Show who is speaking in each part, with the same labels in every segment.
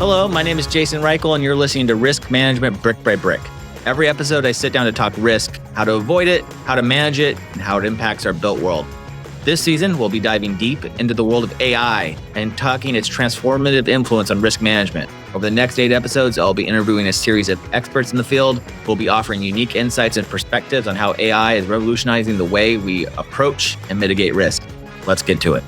Speaker 1: Hello, my name is Jason Reichl, and you're listening to Risk Management Brick by Brick. Every episode, I sit down to talk risk, how to avoid it, how to manage it, and how it impacts our built world. This season, we'll be diving deep into the world of AI and talking its transformative influence on risk management. Over the next 8 episodes, I'll be interviewing a series of experts in the field who will be offering unique insights and perspectives on how AI is revolutionizing the way we approach and mitigate risk. Let's get to it.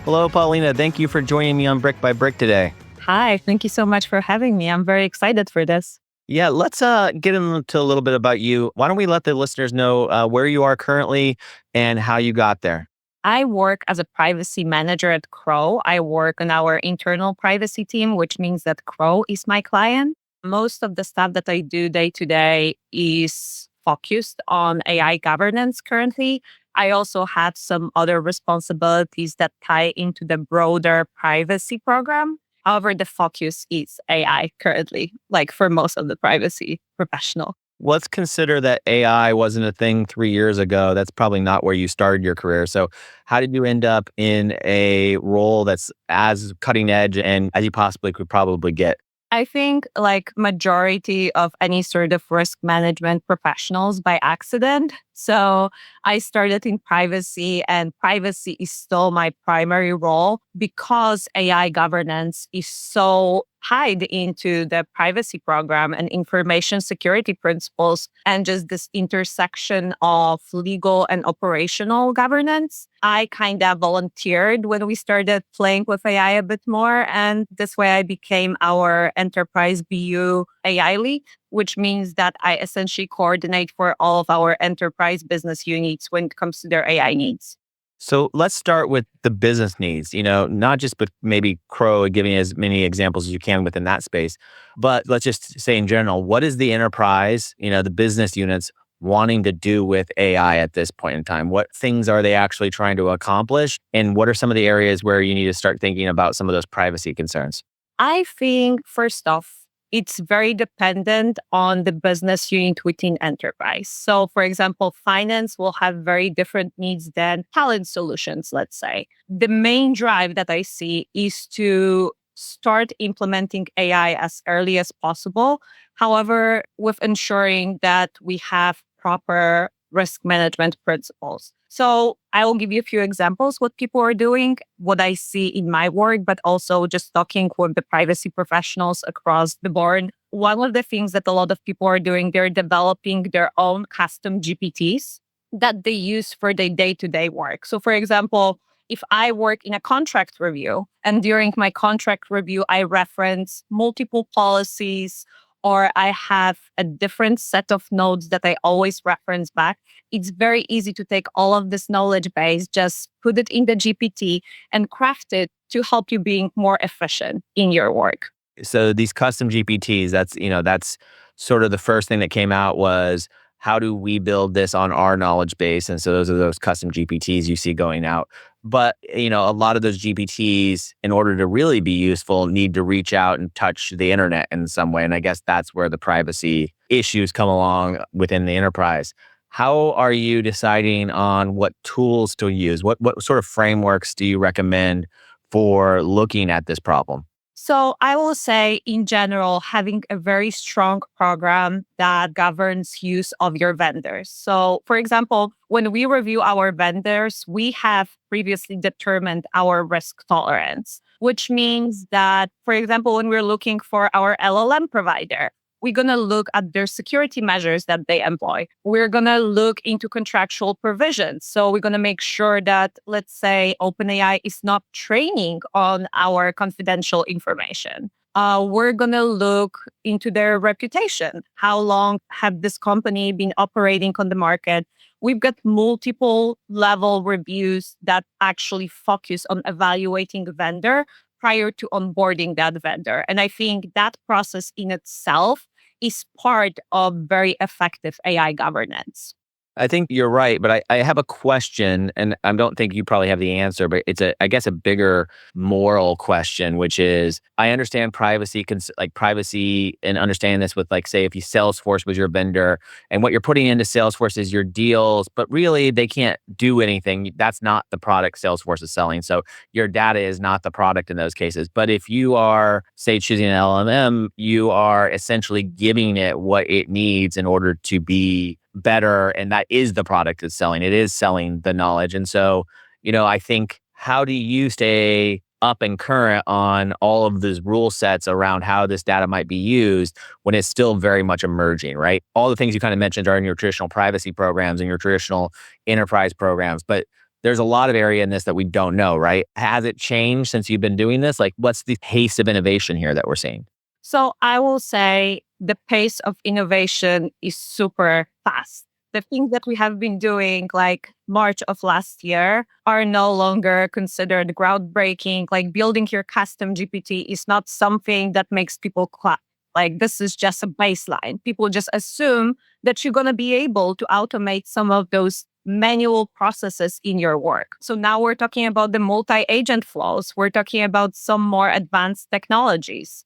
Speaker 1: Hello, Paulina. Thank you for joining me on Brick by Brick today.
Speaker 2: Hi, thank you so much for having me. I'm very excited for this.
Speaker 1: Yeah, let's get into a little bit about you. Why don't we let the listeners know where you are currently and how you got there?
Speaker 2: I work as a privacy manager at Crowe. I work on our internal privacy team, which means that Crowe is my client. Most of the stuff that I do day to day is focused on AI governance currently. I also have some other responsibilities that tie into the broader privacy program. However, the focus is AI currently, like for most of the privacy professional.
Speaker 1: Let's consider that AI wasn't a thing 3 years ago. That's probably not where you started your career. So how did you end up in a role that's as cutting edge and as you possibly could probably get?
Speaker 2: I think like majority of any sort of risk management professionals by accident. So I started in privacy, and privacy is still my primary role because AI governance is so tied into the privacy program and information security principles, and just this intersection of legal and operational governance. I kind of volunteered when we started playing with AI a bit more, and this way I became our enterprise BU AI lead, which means that I essentially coordinate for all of our enterprise business units when it comes to their AI needs.
Speaker 1: So let's start with the business needs, not just with maybe Crowe giving as many examples as you can within that space, but let's just say in general, what is the enterprise, the business units wanting to do with AI at this point in time? What things are they actually trying to accomplish? And what are some of the areas where you need to start thinking about some of those privacy concerns?
Speaker 2: I think, first off, it's very dependent on the business unit within enterprise. So, for example, finance will have very different needs than talent solutions, let's say. The main drive that I see is to start implementing AI as early as possible. However, with ensuring that we have proper risk management principles. So I will give you a few examples what people are doing, what I see in my work, but also just talking with the privacy professionals across the board. One of the things that a lot of people are doing, they're developing their own custom GPTs that they use for their day-to-day work. So for example, if I work in a contract review and during my contract review, I reference multiple policies or I have a different set of notes that I always reference back, it's very easy to take all of this knowledge base, just put it in the GPT and craft it to help you being more efficient in your work.
Speaker 1: So these custom GPTs, that's sort of the first thing that came out was how do we build this on our knowledge base? And so those are those custom GPTs you see going out. But, a lot of those GPTs, in order to really be useful, need to reach out and touch the internet in some way. And I guess that's where the privacy issues come along within the enterprise. How are you deciding on what tools to use? What sort of frameworks do you recommend for looking at this problem?
Speaker 2: So I will say in general, having a very strong program that governs use of your vendors. So for example, when we review our vendors, we have previously determined our risk tolerance, which means that, for example, when we're looking for our LLM provider, we're going to look at their security measures that they employ. We're going to look into contractual provisions. So we're going to make sure that, let's say, OpenAI is not training on our confidential information. We're going to look into their reputation. How long have this company been operating on the market? We've got multiple level reviews that actually focus on evaluating a vendor prior to onboarding that vendor. And I think that process in itself is part of very effective AI governance.
Speaker 1: I think you're right, but I have a question, and I don't think you probably have the answer, but it's I guess, a bigger moral question, which is I understand privacy, like privacy, and understanding this with, like, say, if you Salesforce was your vendor, and what you're putting into Salesforce is your deals, but really they can't do anything. That's not the product Salesforce is selling. So your data is not the product in those cases. But if you are, say, choosing an LLM, you are essentially giving it what it needs in order to be better, and that is the product it's selling. It is selling the knowledge. And so, I think, how do you stay up and current on all of these rule sets around how this data might be used when it's still very much emerging, right? All the things you kind of mentioned are in your traditional privacy programs and your traditional enterprise programs, but there's a lot of area in this that we don't know, right? Has it changed since you've been doing this? Like, what's the pace of innovation here that we're seeing?
Speaker 2: So I will say the pace of innovation is super fast. The things that we have been doing like March of last year are no longer considered groundbreaking. Like building your custom GPT is not something that makes people clap. Like this is just a baseline. People just assume that you're going to be able to automate some of those manual processes in your work. So now we're talking about the multi-agent flows. We're talking about some more advanced technologies.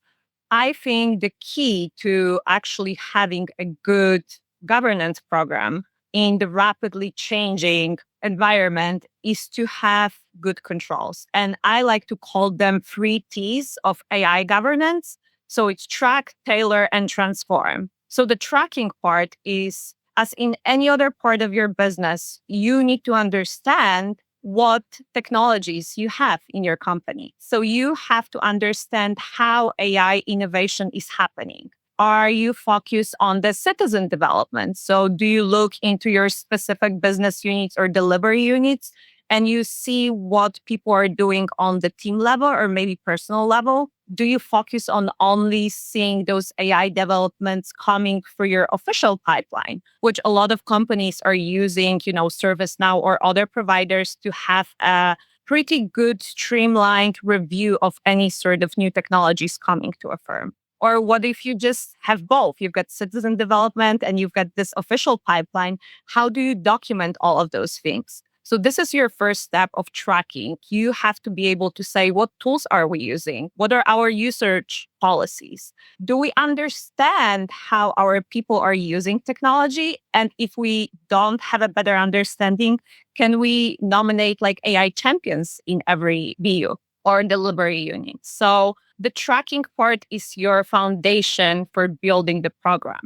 Speaker 2: I think the key to actually having a good governance program in the rapidly changing environment is to have good controls. And I like to call them 3 T's of AI governance. So it's track, tailor, and transform. So the tracking part is, as in any other part of your business, you need to understand what technologies you have in your company. So you have to understand how AI innovation is happening. Are you focused on the citizen development? So do you look into your specific business units or delivery units and you see what people are doing on the team level or maybe personal level? Do you focus on only seeing those AI developments coming through your official pipeline, which a lot of companies are using, ServiceNow or other providers to have a pretty good streamlined review of any sort of new technologies coming to a firm? Or what if you just have both? You've got citizen development and you've got this official pipeline. How do you document all of those things? So this is your first step of tracking. You have to be able to say, what tools are we using? What are our usage policies? Do we understand how our people are using technology? And if we don't have a better understanding, can we nominate like AI champions in every BU or delivery unit? So the tracking part is your foundation for building the program.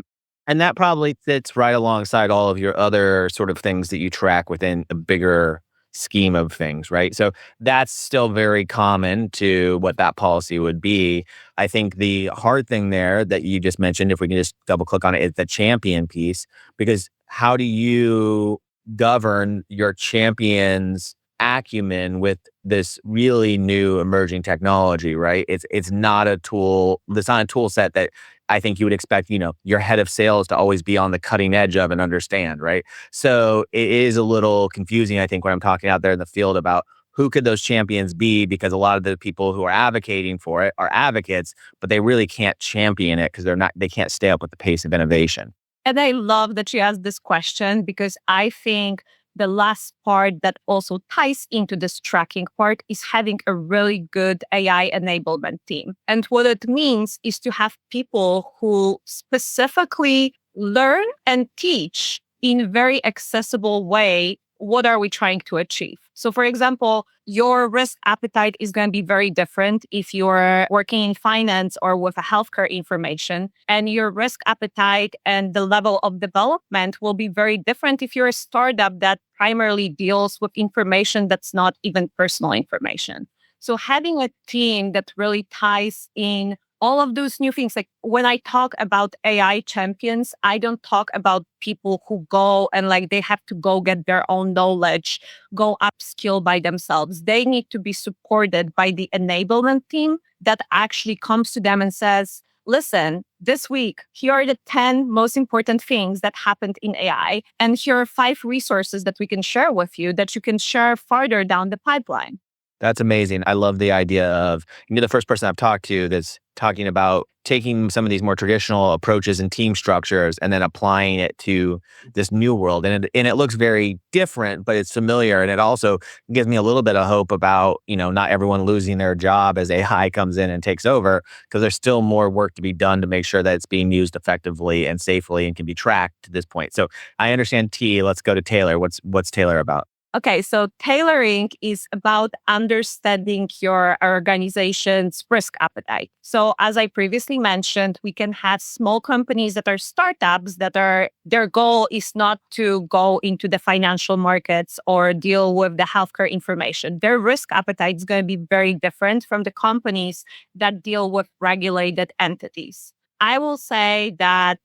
Speaker 1: And that probably sits right alongside all of your other sort of things that you track within a bigger scheme of things, right? So that's still very common to what that policy would be. I think the hard thing there that you just mentioned, if we can just double click on it, is the champion piece, because how do you govern your champion's acumen with this really new emerging technology, right? It's not a tool, it's not a tool set that I think you would expect, your head of sales to always be on the cutting edge of and understand, right? So it is a little confusing, I think, when I'm talking out there in the field about who could those champions be, because a lot of the people who are advocating for it are advocates, but they really can't champion it because they can't stay up with the pace of innovation.
Speaker 2: And I love that you asked this question because I think the last part that also ties into this tracking part is having a really good AI enablement team. And what it means is to have people who specifically learn and teach in very accessible way what are we trying to achieve. So for example, your risk appetite is going to be very different if you're working in finance or with a healthcare information, and your risk appetite and the level of development will be very different if you're a startup that primarily deals with information that's not even personal information. So having a team that really ties in all of those new things, like when I talk about AI champions, I don't talk about people who go and like they have to go get their own knowledge, go upskill by themselves. They need to be supported by the enablement team that actually comes to them and says, listen, this week, here are the 10 most important things that happened in AI. And here are 5 resources that we can share with you that you can share farther down the pipeline.
Speaker 1: That's amazing. I love the idea of, you're the first person I've talked to that's talking about taking some of these more traditional approaches and team structures and then applying it to this new world. And it looks very different, but it's familiar. And it also gives me a little bit of hope about, not everyone losing their job as AI comes in and takes over, because there's still more work to be done to make sure that it's being used effectively and safely and can be tracked to this point. So I understand T. Let's go to Tailor. What's Tailor about?
Speaker 2: Okay, so tailoring is about understanding your organization's risk appetite. So as I previously mentioned, we can have small companies that are startups their goal is not to go into the financial markets or deal with the healthcare information. Their risk appetite is going to be very different from the companies that deal with regulated entities. I will say that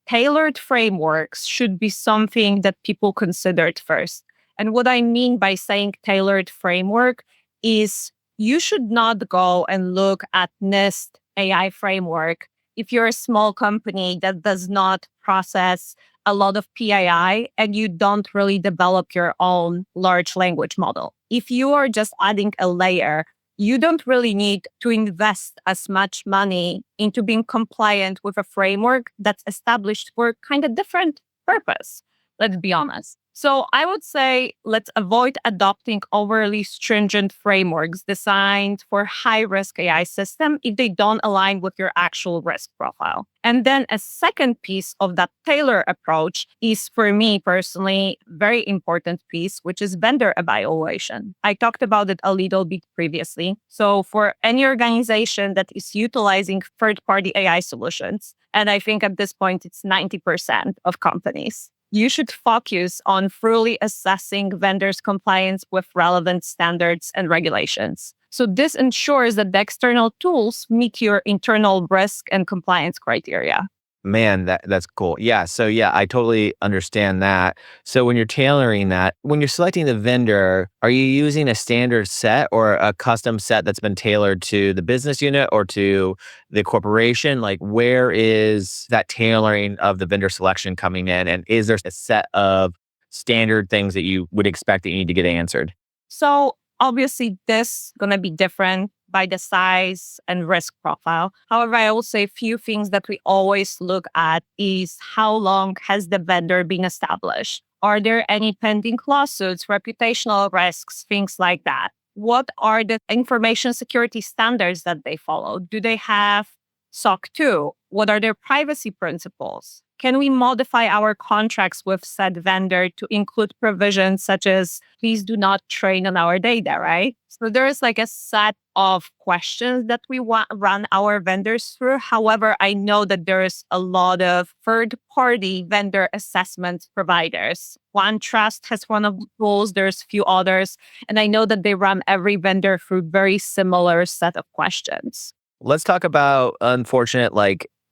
Speaker 2: tailored frameworks should be something that people considered first. And what I mean by saying tailored framework is you should not go and look at NIST AI framework if you're a small company that does not process a lot of PII and you don't really develop your own large language model. If you are just adding a layer, you don't really need to invest as much money into being compliant with a framework that's established for kind of different purpose. Let's be honest. So I would say let's avoid adopting overly stringent frameworks designed for high-risk AI system if they don't align with your actual risk profile. And then a second piece of that Tailor approach is, for me personally, very important piece, which is vendor evaluation. I talked about it a little bit previously. So for any organization that is utilizing third-party AI solutions, and I think at this point it's 90% of companies, you should focus on fully assessing vendors' compliance with relevant standards and regulations. So this ensures that the external tools meet your internal risk and compliance criteria.
Speaker 1: Man, that's cool. Yeah. So yeah, I totally understand that. So when you're tailoring that, when you're selecting the vendor, are you using a standard set or a custom set that's been tailored to the business unit or to the corporation? Like, where is that tailoring of the vendor selection coming in? And is there a set of standard things that you would expect that you need to get answered?
Speaker 2: So obviously this going to be different by the size and risk profile. However, I will say a few things that we always look at is how long has the vendor been established? Are there any pending lawsuits, reputational risks, things like that? What are the information security standards that they follow? Do they have SOC 2? What are their privacy principles? Can we modify our contracts with said vendor to include provisions such as please do not train on our data, right? So there's like a set of questions that we run our vendors through. However, I know that there's a lot of third-party vendor assessment providers. OneTrust has one of the tools. There's a few others. And I know that they run every vendor through very similar set of questions.
Speaker 1: Let's talk about unfortunate,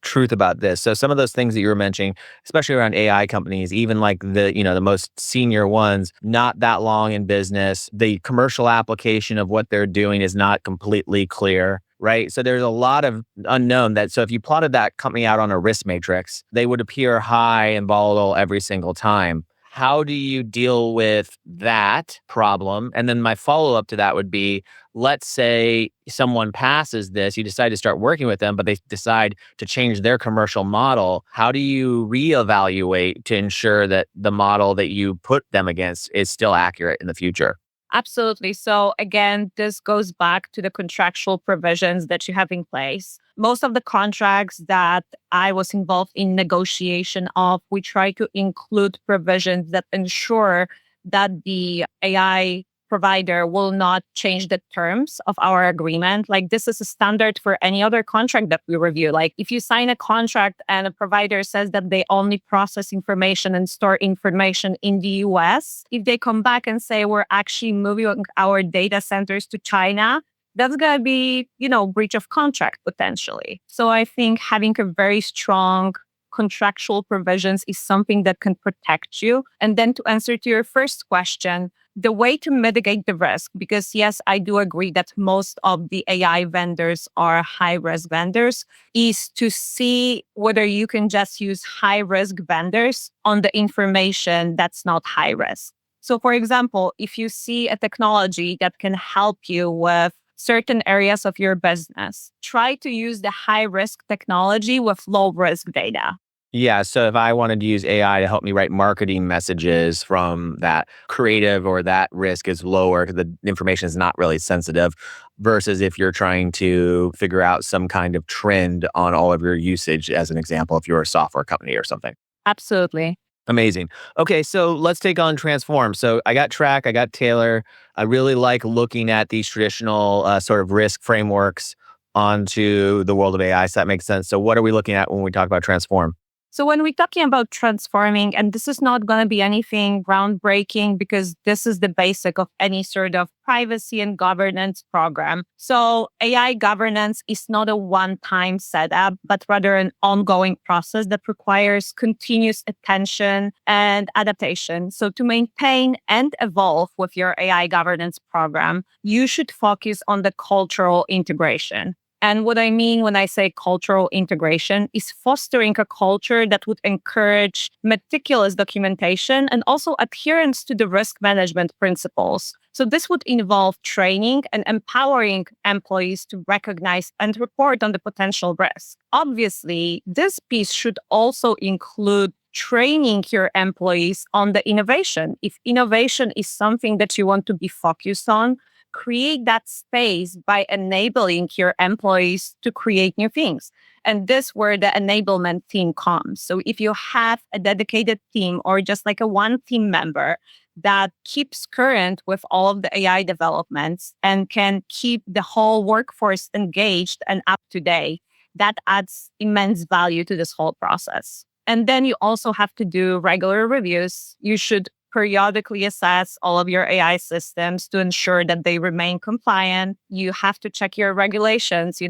Speaker 1: truth about this. So some of those things that you were mentioning, especially around AI companies, even like the most senior ones, not that long in business, the commercial application of what they're doing is not completely clear. Right. So there's a lot of unknown so if you plotted that company out on a risk matrix, they would appear high and volatile every single time. How do you deal with that problem? And then my follow-up to that would be, let's say someone passes this, you decide to start working with them, but they decide to change their commercial model. How do you reevaluate to ensure that the model that you put them against is still accurate in the future?
Speaker 2: Absolutely. So again, this goes back to the contractual provisions that you have in place. Most of the contracts that I was involved in negotiation of, we try to include provisions that ensure that the AI provider will not change the terms of our agreement. Like this is a standard for any other contract that we review. Like if you sign a contract and a provider says that they only process information and store information in the US, if they come back and say we're actually moving our data centers to China, that's going to be, breach of contract potentially. So I think having a very strong contractual provisions is something that can protect you. And then to answer to your first question, the way to mitigate the risk, because yes, I do agree that most of the AI vendors are high-risk vendors, is to see whether you can just use high-risk vendors on the information that's not high risk. So for example, if you see a technology that can help you with certain areas of your business, try to use the high risk technology with low risk data.
Speaker 1: Yeah. So if I wanted to use AI to help me write marketing messages from that creative or that risk is lower because the information is not really sensitive versus if you're trying to figure out some kind of trend on all of your usage, as an example, if you're a software company or something.
Speaker 2: Absolutely.
Speaker 1: Amazing. Okay, so let's take on Transform. So I got Track, I got Tailor. I really like looking at these traditional sort of risk frameworks onto the world of AI. So that makes sense. So what are we looking at when we talk about Transform?
Speaker 2: So when we're talking about transforming, and this is not going to be anything groundbreaking because this is the basic of any sort of privacy and governance program. So AI governance is not a one-time setup, but rather an ongoing process that requires continuous attention and adaptation. So to maintain and evolve with your AI governance program, you should focus on the cultural integration. And what I mean when I say cultural integration is fostering a culture that would encourage meticulous documentation and also adherence to the risk management principles. So this would involve training and empowering employees to recognize and report on the potential risk. Obviously, this piece should also include training your employees on the innovation. If innovation is something that you want to be focused on, create that space by enabling your employees to create new things. And this where the enablement team comes. So if you have a dedicated team or just like a one team member that keeps current with all of the AI developments and can keep the whole workforce engaged and up to date, that adds immense value to this whole process. And then you also have to do regular reviews. You should periodically assess all of your AI systems to ensure that they remain compliant. You have to check your regulations.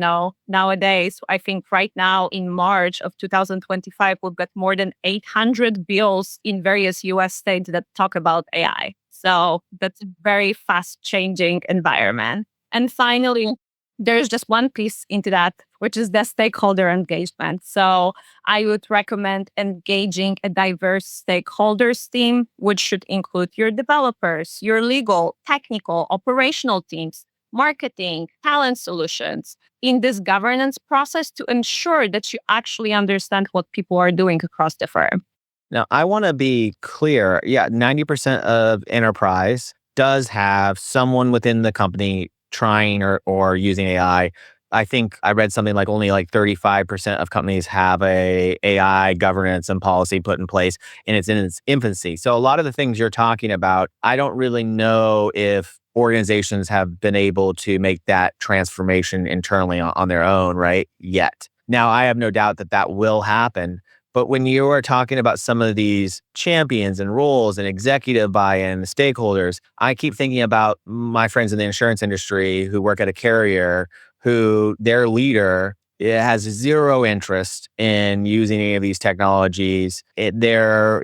Speaker 2: Nowadays, I think right now in March of 2025, we've got more than 800 bills in various US states that talk about AI. So that's a very fast changing environment. And finally, there's just one piece into that, which is the stakeholder engagement. So I would recommend engaging a diverse stakeholders team, which should include your developers, your legal, technical, operational teams, marketing, talent solutions in this governance process to ensure that you actually understand what people are doing across the firm.
Speaker 1: Now, I want to be clear. Yeah, 90% of enterprise does have someone within the company trying or using AI. I think I read something like only like 35% of companies have a AI governance and policy put in place, and it's in its infancy. So a lot of the things you're talking about, I don't really know if organizations have been able to make that transformation internally on their own, right? Yet. Now, I have no doubt that that will happen. But when you are talking about some of these champions and roles and executive buy-in, stakeholders, I keep thinking about my friends in the insurance industry who work at a carrier who their leader has zero interest in using any of these technologies. Their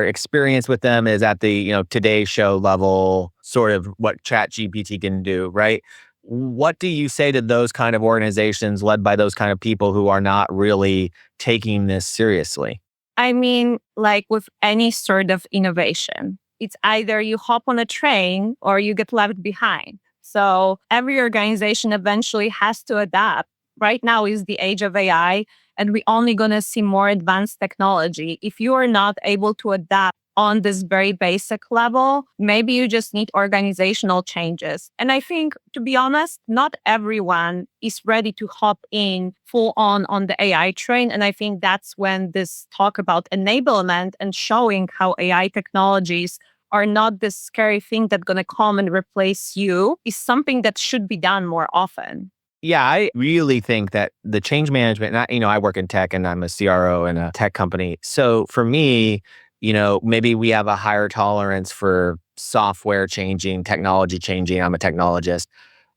Speaker 1: experience with them is at the Today Show level, sort of what Chat GPT can do, right? What do you say to those kind of organizations led by those kind of people who are not really taking this seriously?
Speaker 2: I mean, like with any sort of innovation, it's either you hop on a train or you get left behind. So every organization eventually has to adapt. Right now is the age of AI, and we're only going to see more advanced technology. If you are not able to adapt on this very basic level, maybe you just need organizational changes. And I think, to be honest, not everyone is ready to hop in full on the AI train. And I think that's when this talk about enablement and showing how AI technologies are not this scary thing that's going to come and replace you is something that should be done more often.
Speaker 1: Yeah, I really think that the change management, and I work in tech and I'm a CRO in a tech company. So for me, maybe we have a higher tolerance for software changing, technology changing. I'm a technologist.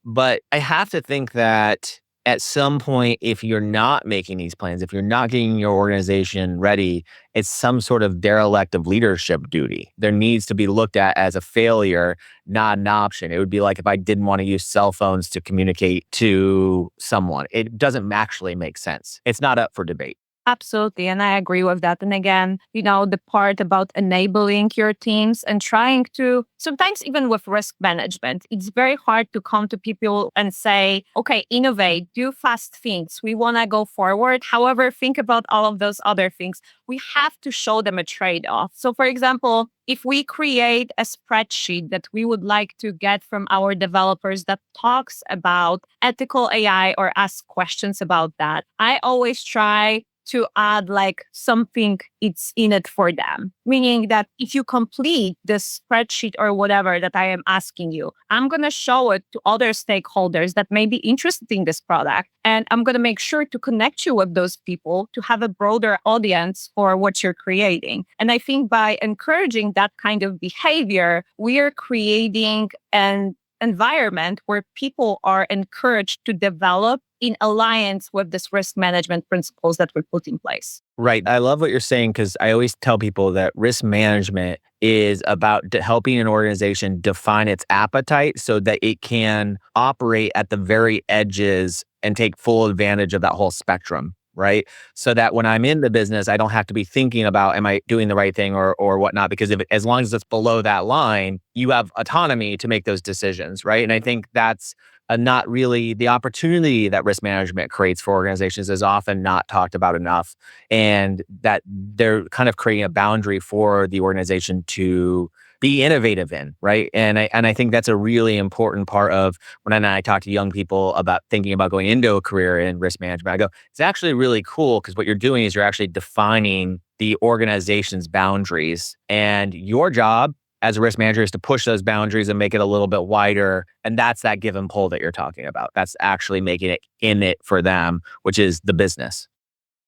Speaker 1: But I have to think that at some point, if you're not making these plans, if you're not getting your organization ready, it's some sort of derelict of leadership duty. There needs to be looked at as a failure, not an option. It would be like if I didn't want to use cell phones to communicate to someone. It doesn't actually make sense. It's not up for debate.
Speaker 2: Absolutely. And I agree with that. And again, the part about enabling your teams and trying to sometimes even with risk management, it's very hard to come to people and say, okay, innovate, do fast things. We want to go forward. However, think about all of those other things. We have to show them a trade off. So, for example, if we create a spreadsheet that we would like to get from our developers that talks about ethical AI or ask questions about that, I always try to add like something it's in it for them. Meaning that if you complete this spreadsheet or whatever that I am asking you, I'm going to show it to other stakeholders that may be interested in this product. And I'm going to make sure to connect you with those people to have a broader audience for what you're creating. And I think by encouraging that kind of behavior, we are creating an environment where people are encouraged to develop in alliance with this risk management principles that we put in place.
Speaker 1: Right. I love what you're saying because I always tell people that risk management is about helping an organization define its appetite so that it can operate at the very edges and take full advantage of that whole spectrum. Right. So that when I'm in the business, I don't have to be thinking about, am I doing the right thing or whatnot? Because as long as it's below that line, you have autonomy to make those decisions. Right. And I think that's not really the opportunity that risk management creates for organizations is often not talked about enough. And that they're kind of creating a boundary for the organization to be innovative in, right? And I think that's a really important part of when I talk to young people about thinking about going into a career in risk management. I go, it's actually really cool because what you're doing is you're actually defining the organization's boundaries, and your job as a risk manager is to push those boundaries and make it a little bit wider. And that's that give and pull that you're talking about. That's actually making it in it for them, which is the business.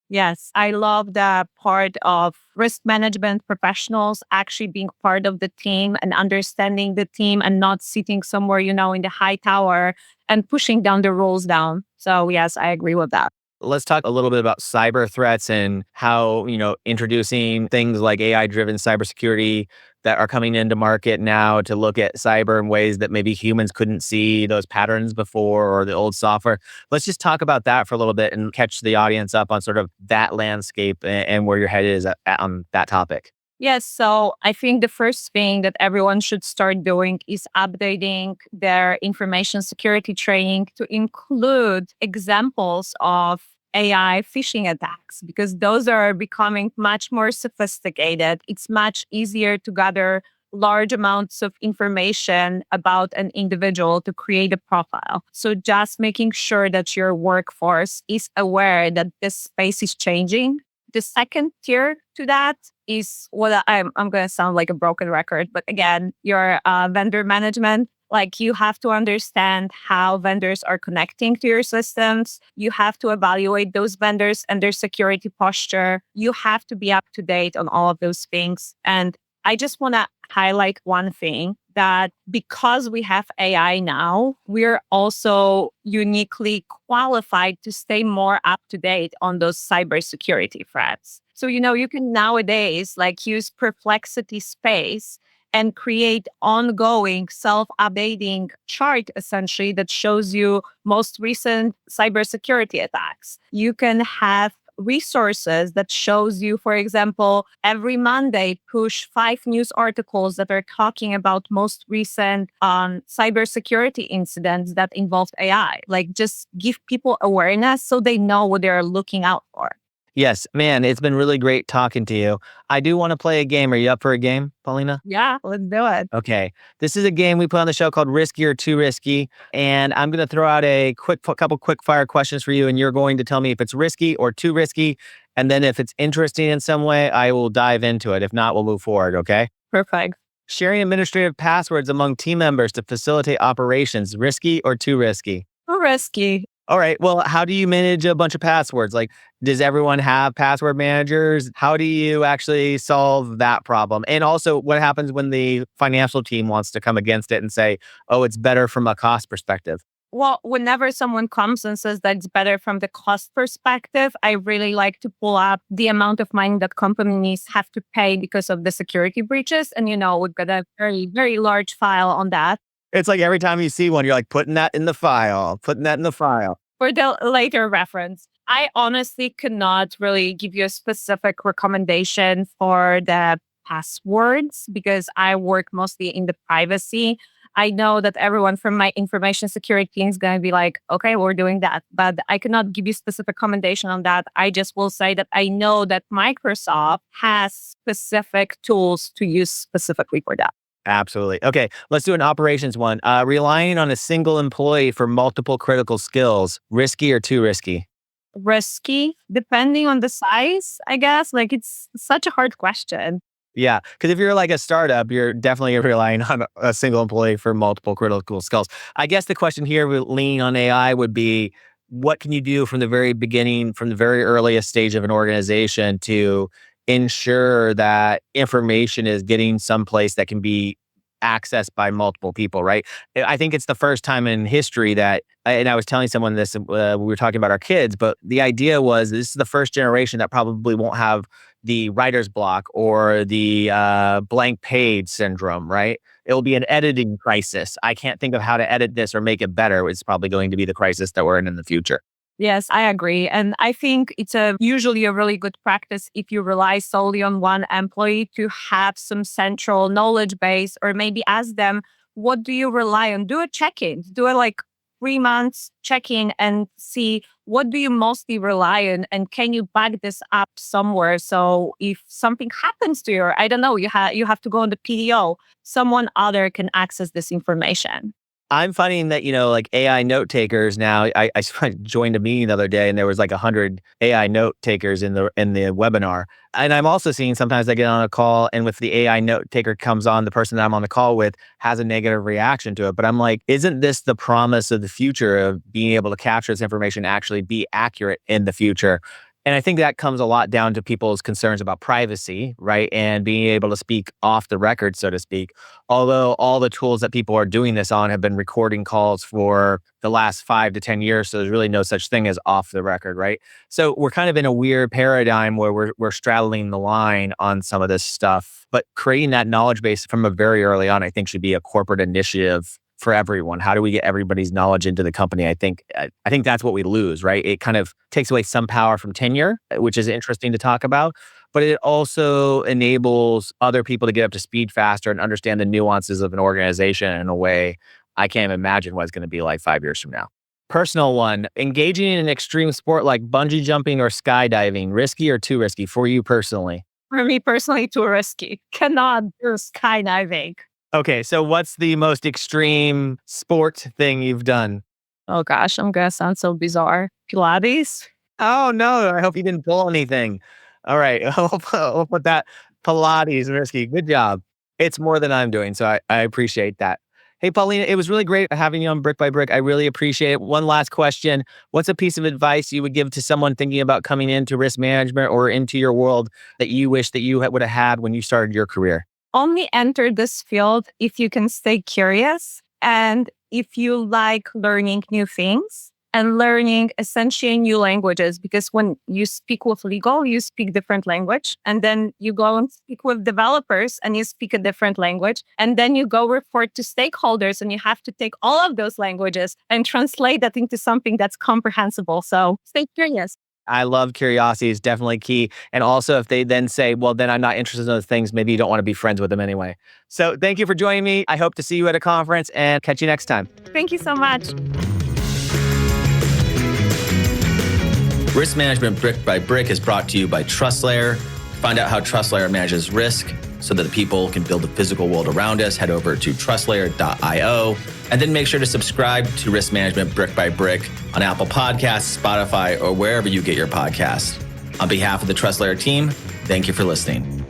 Speaker 2: Yes, I love the part of risk management professionals actually being part of the team and understanding the team and not sitting somewhere, in the high tower and pushing down the rules down. So yes, I agree with that.
Speaker 1: Let's talk a little bit about cyber threats and how, introducing things like AI-driven cybersecurity that are coming into market now to look at cyber in ways that maybe humans couldn't see those patterns before or the old software. Let's just talk about that for a little bit and catch the audience up on sort of that landscape and where your head is on that topic.
Speaker 2: Yes. So I think the first thing that everyone should start doing is updating their information security training to include examples of AI phishing attacks, because those are becoming much more sophisticated. It's much easier to gather large amounts of information about an individual to create a profile. So just making sure that your workforce is aware that this space is changing. The second tier to that is what I'm going to sound like a broken record, but again, your vendor management. Like, you have to understand how vendors are connecting to your systems. You have to evaluate those vendors and their security posture. You have to be up to date on all of those things. And I just want to highlight one thing, that because we have AI now, we're also uniquely qualified to stay more up to date on those cybersecurity threats. So, you can nowadays use Perplexity Space and create ongoing self-updating chart essentially that shows you most recent cybersecurity attacks. You can have resources that shows you, for example, every Monday push 5 news articles that are talking about most recent cybersecurity incidents that involved AI. Just give people awareness so they know what they're looking out for.
Speaker 1: Yes, man, it's been really great talking to you. I do want to play a game. Are you up for a game, Paulina?
Speaker 2: Yeah, let's do it.
Speaker 1: Okay. This is a game we put on the show called Risky or Too Risky. And I'm going to throw out a couple quick fire questions for you. And you're going to tell me if it's risky or too risky. And then if it's interesting in some way, I will dive into it. If not, we'll move forward. Okay.
Speaker 2: Perfect.
Speaker 1: Sharing administrative passwords among team members to facilitate operations, risky or too risky?
Speaker 2: Too risky.
Speaker 1: All right. Well, how do you manage a bunch of passwords? Does everyone have password managers? How do you actually solve that problem? And also, what happens when the financial team wants to come against it and say, oh, it's better from a cost perspective?
Speaker 2: Well, whenever someone comes and says that it's better from the cost perspective, I really like to pull up the amount of money that companies have to pay because of the security breaches. And, we've got a very, very large file on that.
Speaker 1: It's like every time you see one, you're like putting that in the file. For the later reference.
Speaker 2: I honestly cannot really give you a specific recommendation for the passwords because I work mostly in the privacy. I know that everyone from my information security team is going to be like, okay, we're doing that. But I cannot give you specific recommendation on that. I just will say that I know that Microsoft has specific tools to use specifically for that.
Speaker 1: Absolutely. Okay, let's do an operations one. Relying on a single employee for multiple critical skills, risky or too risky?
Speaker 2: Risky, depending on the size, I guess. Like it's such a hard question.
Speaker 1: Yeah, because if you're like a startup, you're definitely relying on a single employee for multiple critical skills. I guess the question here with leaning on AI would be, what can you do from the very beginning, from the very earliest stage of an organization to ensure that information is getting someplace that can be accessed by multiple people, right? I think it's the first time in history that, and I was telling someone this, we were talking about our kids, but the idea was this is the first generation that probably won't have the writer's block or the blank page syndrome, right? It'll be an editing crisis. I can't think of how to edit this or make it better. It's probably going to be the crisis that we're in the future.
Speaker 2: Yes, I agree. And I think it's usually a really good practice if you rely solely on one employee to have some central knowledge base or maybe ask them, what do you rely on? Do a check-in, do a like 3 months check-in and see what do you mostly rely on and can you back this up somewhere? So if something happens to you, I don't know, you have to go on the PDO, someone other can access this information.
Speaker 1: I'm finding that, like AI note takers now, I joined a meeting the other day and there was like 100 AI note takers in the webinar. And I'm also seeing sometimes I get on a call and with the AI note taker comes on, the person that I'm on the call with has a negative reaction to it. But I'm like, isn't this the promise of the future of being able to capture this information, actually be accurate in the future? And I think that comes a lot down to people's concerns about privacy, right? And being able to speak off the record, so to speak. Although all the tools that people are doing this on have been recording calls for the last 5 to 10 years. So there's really no such thing as off the record, right? So we're kind of in a weird paradigm where we're straddling the line on some of this stuff. But creating that knowledge base from a very early on, I think should be a corporate initiative for everyone. How do we get everybody's knowledge into the company? I think that's what we lose, right? It kind of takes away some power from tenure, which is interesting to talk about, but it also enables other people to get up to speed faster and understand the nuances of an organization in a way I can't imagine what it's going to be like 5 years from now. Personal one, engaging in an extreme sport like bungee jumping or skydiving, risky or too risky for you personally?
Speaker 2: For me personally, too risky. Cannot do skydiving.
Speaker 1: Okay, so what's the most extreme sport thing you've done?
Speaker 2: Oh gosh, I'm gonna sound so bizarre. Pilates?
Speaker 1: Oh no, I hope you didn't pull anything. All right, I'll put that Pilates risky. Good job. It's more than I'm doing, so I appreciate that. Hey, Paulina, it was really great having you on Brick by Brick. I really appreciate it. One last question. What's a piece of advice you would give to someone thinking about coming into risk management or into your world that you wish that you would have had when you started your career?
Speaker 2: Only enter this field if you can stay curious and if you like learning new things and learning essentially new languages. Because when you speak with legal, you speak different language. And then you go and speak with developers and you speak a different language. And then you go report to stakeholders and you have to take all of those languages and translate that into something that's comprehensible. So stay curious.
Speaker 1: I love curiosity is definitely key. And also if they then say, well, then I'm not interested in those things, maybe you don't want to be friends with them anyway. So thank you for joining me. I hope to see you at a conference and catch you next time.
Speaker 2: Thank you so much.
Speaker 1: Risk Management Brick by Brick is brought to you by TrustLayer. Find out how TrustLayer manages risk so that the people can build the physical world around us. Head over to trustlayer.io. And then make sure to subscribe to Risk Management Brick by Brick on Apple Podcasts, Spotify, or wherever you get your podcasts. On behalf of the TrustLayer team, thank you for listening.